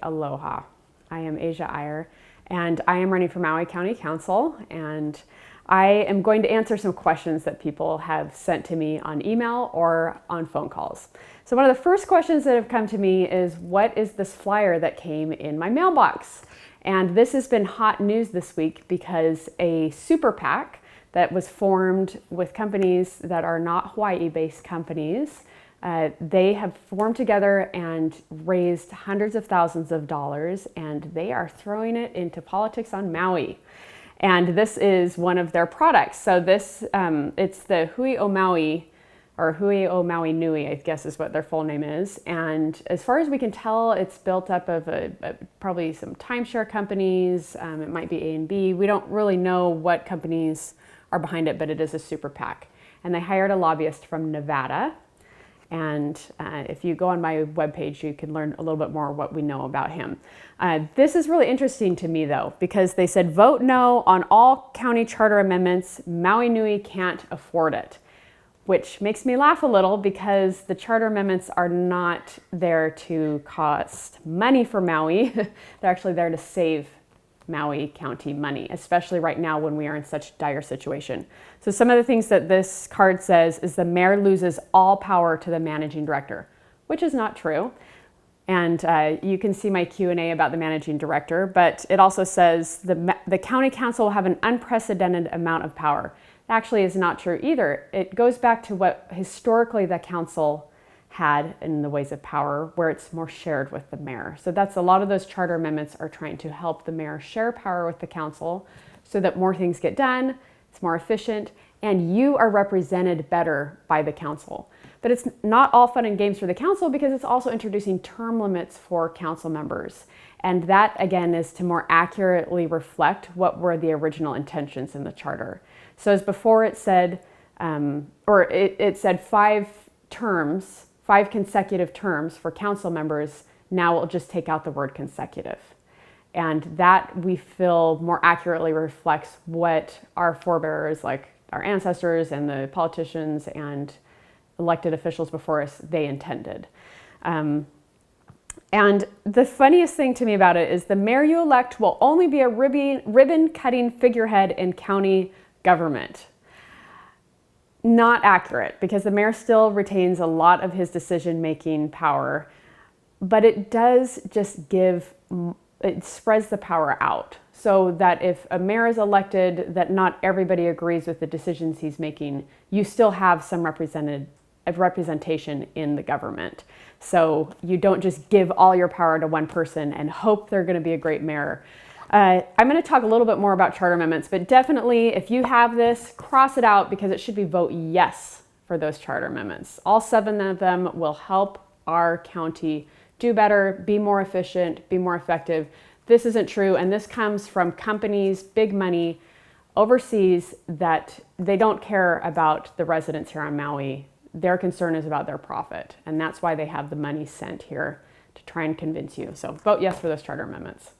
Aloha. I am Eyre, and I am running for Maui County Council, and I am going to answer some questions that people have sent to me on email or on phone calls. So one of the first questions that have come to me is, what is this flyer that came in my mailbox? And this has been hot news this week because a super PAC that was formed with companies that are not Hawaii-based companies, they have formed together and raised hundreds of thousands of dollars, and they are throwing it into politics on Maui. And this is one of their products. So this, it's the Hui o Maui, or Hui o Maui Nui, I guess is what their full name is. And as far as we can tell, it's built up of probably some timeshare companies. It might be A and B. We don't really know what companies are behind it, but it is a super PAC. And they hired a lobbyist from Nevada. And if you go on my webpage, you can learn a little bit more what we know about him. This is really interesting to me, though, because they said, vote no on all county charter amendments. Maui Nui can't afford it, which makes me laugh a little because the charter amendments are not there to cost money for Maui. They're actually there to save Maui County money, especially right now when we are in such dire situation. So some of the things that this card says is the mayor loses all power to the managing director, which is not true. And you can see my Q&A about the managing director, but it also says the county council will have an unprecedented amount of power. That actually is not true either. It goes back to what historically the council had in the ways of power, where it's more shared with the mayor. So that's a lot of those charter amendments are trying to help the mayor share power with the council so that more things get done, it's more efficient, and you are represented better by the council. But it's not all fun and games for the council because it's also introducing term limits for council members. And that, again, is to more accurately reflect what were the original intentions in the charter. So as before it said, it said 5 terms, 5 consecutive terms for council members. Now we'll just take out the word consecutive. And that, we feel, more accurately reflects what our forebears, like our ancestors and the politicians and elected officials before us, they intended. And the funniest thing to me about it is the mayor you elect will only be a ribbon-cutting figurehead in county government. Not accurate, because the mayor still retains a lot of his decision-making power, but it does just it spreads the power out so that if a mayor is elected that not everybody agrees with the decisions he's making, you still have some representation in the government. So you don't just give all your power to one person and hope they're going to be a great mayor. I'm going to talk a little bit more about charter amendments, but definitely if you have this, cross it out because it should be vote yes for those charter amendments. All 7 of them will help our county do better, be more efficient, be more effective. This isn't true, and this comes from companies, big money, overseas, that they don't care about the residents here on Maui. Their concern is about their profit, and that's why they have the money sent here to try and convince you. So vote yes for those charter amendments.